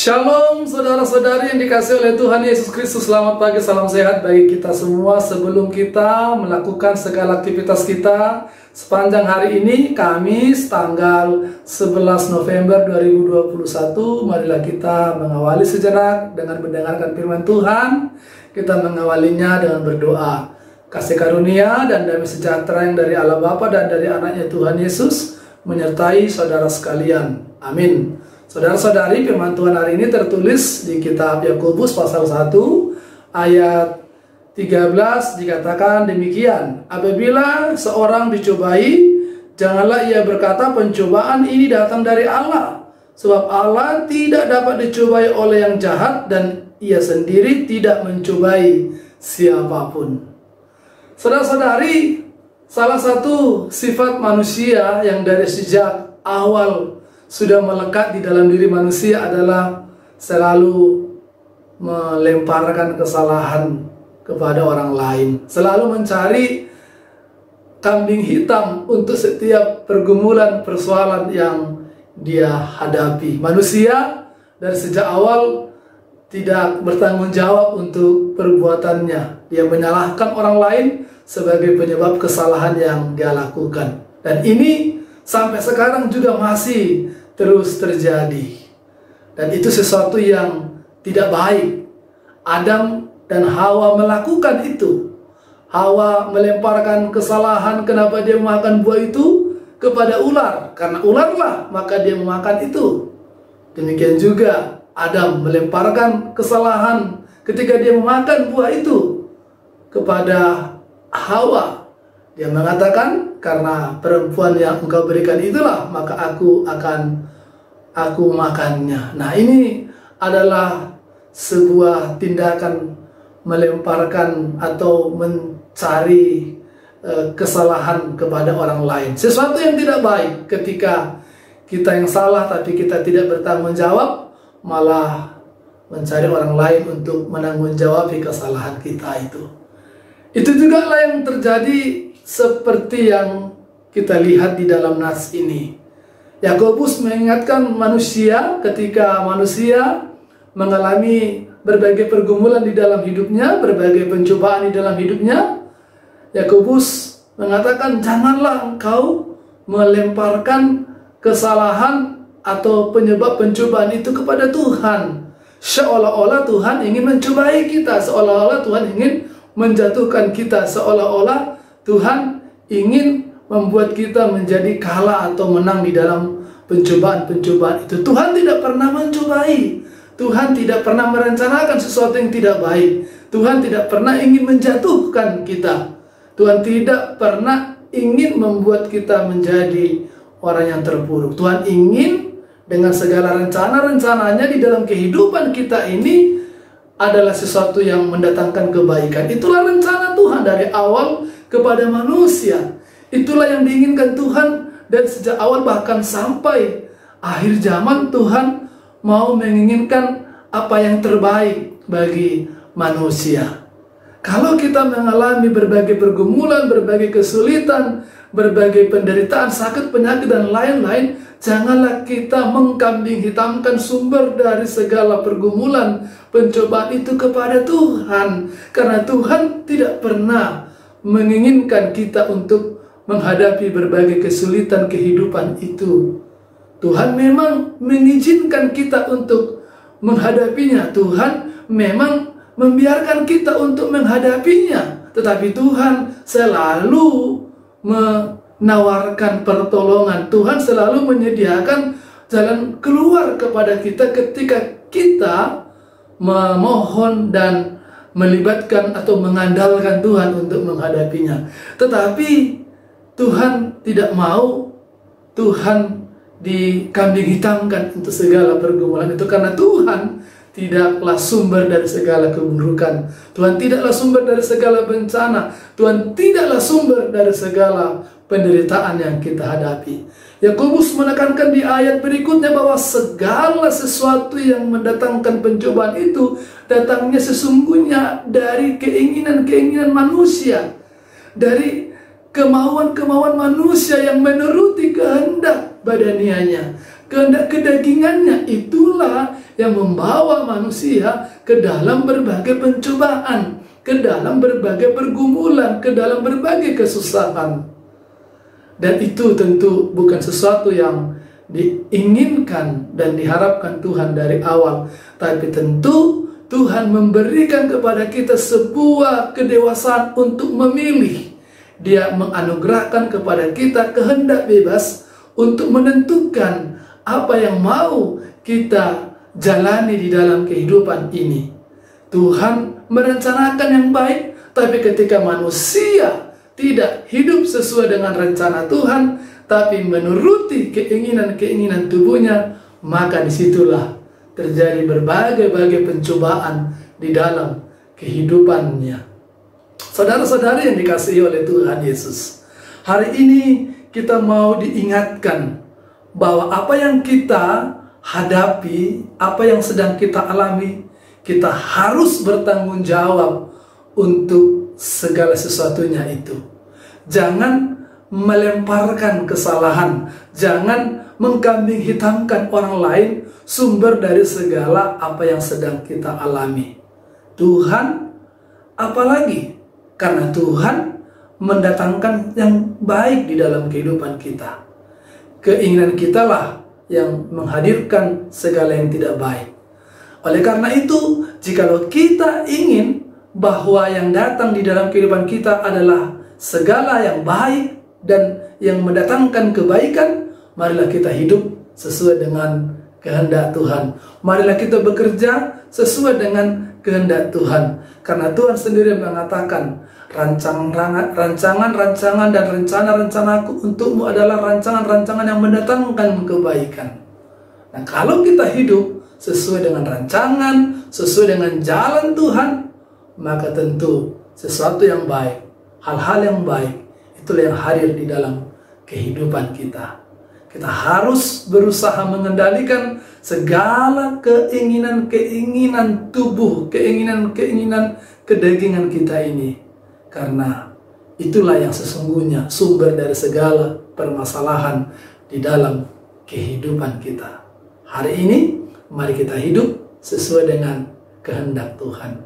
Shalom saudara-saudari yang dikasihi oleh Tuhan Yesus Kristus. Selamat pagi, salam sehat bagi kita semua. Sebelum kita melakukan segala aktivitas kita sepanjang hari ini, Kamis tanggal 11 November 2021, marilah kita mengawali sejenak dengan mendengarkan firman Tuhan. Kita mengawalinya dengan berdoa. Kasih karunia dan damai sejahtera yang dari Allah Bapa dan dari anaknya Tuhan Yesus menyertai saudara sekalian. Amin. Saudara-saudari, firman Tuhan hari ini tertulis di kitab Yakobus pasal 1 ayat 13, dikatakan demikian: apabila seorang dicobai, janganlah ia berkata pencobaan ini datang dari Allah, sebab Allah tidak dapat dicobai oleh yang jahat dan ia sendiri tidak mencobai siapapun. Saudara-saudari, salah satu sifat manusia yang dari sejak awal sudah melekat di dalam diri manusia adalah selalu melemparkan kesalahan kepada orang lain, selalu mencari kambing hitam untuk setiap pergumulan persoalan yang dia hadapi. Manusia dari sejak awal tidak bertanggung jawab untuk perbuatannya. Dia menyalahkan orang lain sebagai penyebab kesalahan yang dia lakukan. Dan ini sampai sekarang juga masih terus terjadi. Dan itu sesuatu yang tidak baik. Adam dan Hawa melakukan itu. Hawa melemparkan kesalahan kenapa dia memakan buah itu kepada ular. Karena ularlah maka dia memakan itu. Demikian juga Adam melemparkan kesalahan ketika dia memakan buah itu kepada Hawa. Dia mengatakan, karena perempuan yang engkau berikan itulah, maka aku makannya. Nah, ini adalah sebuah tindakan melemparkan atau mencari kesalahan kepada orang lain. Sesuatu yang tidak baik ketika kita yang salah tapi kita tidak bertanggung jawab, malah mencari orang lain untuk menanggung jawab kesalahan kita itu. Itu juga lah yang terjadi seperti yang kita lihat di dalam nas ini. Yakobus mengingatkan manusia ketika manusia mengalami berbagai pergumulan di dalam hidupnya, berbagai pencobaan di dalam hidupnya. Yakobus mengatakan, janganlah engkau melemparkan kesalahan atau penyebab pencobaan itu kepada Tuhan. Seolah-olah Tuhan ingin mencobai kita, seolah-olah Tuhan ingin menjatuhkan kita, seolah-olah Tuhan ingin membuat kita menjadi kalah atau menang di dalam pencobaan-pencobaan itu. Tuhan tidak pernah mencobai. Tuhan tidak pernah merencanakan sesuatu yang tidak baik. Tuhan tidak pernah ingin menjatuhkan kita. Tuhan tidak pernah ingin membuat kita menjadi orang yang terpuruk. Tuhan ingin dengan segala rencana-rencananya di dalam kehidupan kita ini adalah sesuatu yang mendatangkan kebaikan. Itulah rencana Tuhan dari awal kepada manusia. Itulah yang diinginkan Tuhan dan sejak awal bahkan sampai akhir zaman Tuhan mau menginginkan apa yang terbaik bagi manusia. Kalau kita mengalami berbagai pergumulan, berbagai kesulitan, berbagai penderitaan, sakit, penyakit dan lain-lain, janganlah kita mengkambing hitamkan sumber dari segala pergumulan, pencobaan itu kepada Tuhan. Karena Tuhan tidak pernah menginginkan kita untuk menghadapi berbagai kesulitan kehidupan itu. Tuhan memang mengizinkan kita untuk menghadapinya. Tuhan memang membiarkan kita untuk menghadapinya. Tetapi Tuhan selalu menawarkan pertolongan. Tuhan selalu menyediakan jalan keluar kepada kita ketika kita memohon dan melibatkan atau mengandalkan Tuhan untuk menghadapinya. Tetapi Tuhan tidak mau Tuhan dikambing hitamkan untuk segala pergumulan itu, karena Tuhan tidaklah sumber dari segala keburukan. Tuhan tidaklah sumber dari segala bencana. Tuhan tidaklah sumber dari segala penderitaan yang kita hadapi. Yakobus menekankan di ayat berikutnya bahwa segala sesuatu yang mendatangkan pencobaan itu datangnya sesungguhnya dari keinginan-keinginan manusia, dari kemauan-kemauan manusia yang menuruti kehendak badanianya, kehendak kedagingannya. Itulah yang membawa manusia ke dalam berbagai pencobaan, ke dalam berbagai pergumulan, ke dalam berbagai kesusahan. Dan itu tentu bukan sesuatu yang diinginkan dan diharapkan Tuhan dari awal. Tapi tentu Tuhan memberikan kepada kita sebuah kedewasaan untuk memilih. Dia menganugerahkan kepada kita kehendak bebas untuk menentukan apa yang mau kita jalani di dalam kehidupan ini. Tuhan merencanakan yang baik, tapi ketika manusia tidak hidup sesuai dengan rencana Tuhan, tapi menuruti keinginan-keinginan tubuhnya, maka disitulah terjadi berbagai-bagai pencobaan di dalam kehidupannya. Saudara-saudari yang dikasihi oleh Tuhan Yesus, hari ini kita mau diingatkan bahwa apa yang kita hadapi, apa yang sedang kita alami, kita harus bertanggung jawab untuk segala sesuatunya itu. Jangan melemparkan kesalahan, jangan mengkambing hitamkan orang lain sumber dari segala apa yang sedang kita alami. Tuhan, apalagi karena Tuhan mendatangkan yang baik di dalam kehidupan kita. Keinginan kita lah yang menghadirkan segala yang tidak baik. Oleh karena itu, jikalau kita ingin bahwa yang datang di dalam kehidupan kita adalah segala yang baik dan yang mendatangkan kebaikan, marilah kita hidup sesuai dengan kehendak Tuhan. Marilah kita bekerja sesuai dengan kehendak Tuhan. Karena Tuhan sendiri mengatakan, rancangan-rancangan dan rencana-rencanaku untukmu adalah rancangan-rancangan yang mendatangkan kebaikan. Nah, kalau kita hidup sesuai dengan rancangan, sesuai dengan jalan Tuhan, maka tentu sesuatu yang baik, hal-hal yang baik, itulah yang hadir di dalam kehidupan kita. Kita harus berusaha mengendalikan segala keinginan-keinginan tubuh, keinginan-keinginan kedagingan kita ini. Karena itulah yang sesungguhnya sumber dari segala permasalahan di dalam kehidupan kita. Hari ini, mari kita hidup sesuai dengan kehendak Tuhan,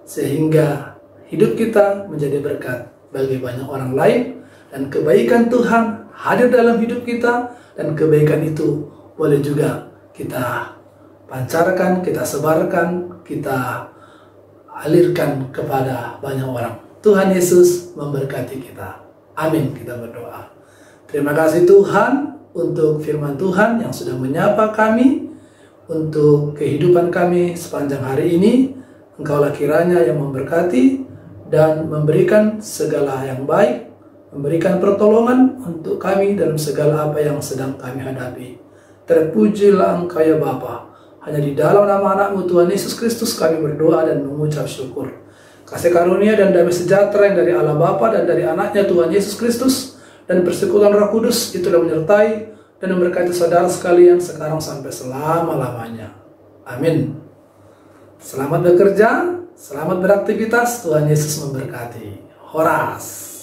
sehingga hidup kita menjadi berkat bagi banyak orang lain, dan kebaikan Tuhan hadir dalam hidup kita, dan kebaikan itu boleh juga kita pancarkan, kita sebarkan, kita alirkan kepada banyak orang. Tuhan Yesus memberkati kita. Amin. Kita berdoa. Terima kasih Tuhan untuk firman Tuhan yang sudah menyapa kami, untuk kehidupan kami sepanjang hari ini. Engkaulah kiranya yang memberkati dan memberikan segala yang baik, memberikan pertolongan untuk kami dalam segala apa yang sedang kami hadapi. Terpujilah Engkau ya Bapa. Hanya di dalam nama anak-Mu Tuhan Yesus Kristus kami berdoa dan mengucap syukur. Kasih karunia dan damai sejahtera yang dari Allah Bapa dan dari anaknya Tuhan Yesus Kristus dan persekutuan Roh Kudus itulah menyertai dan memberkati saudara sekalian sekarang sampai selama-lamanya. Amin. Selamat bekerja, selamat beraktivitas, Tuhan Yesus memberkati. Horas.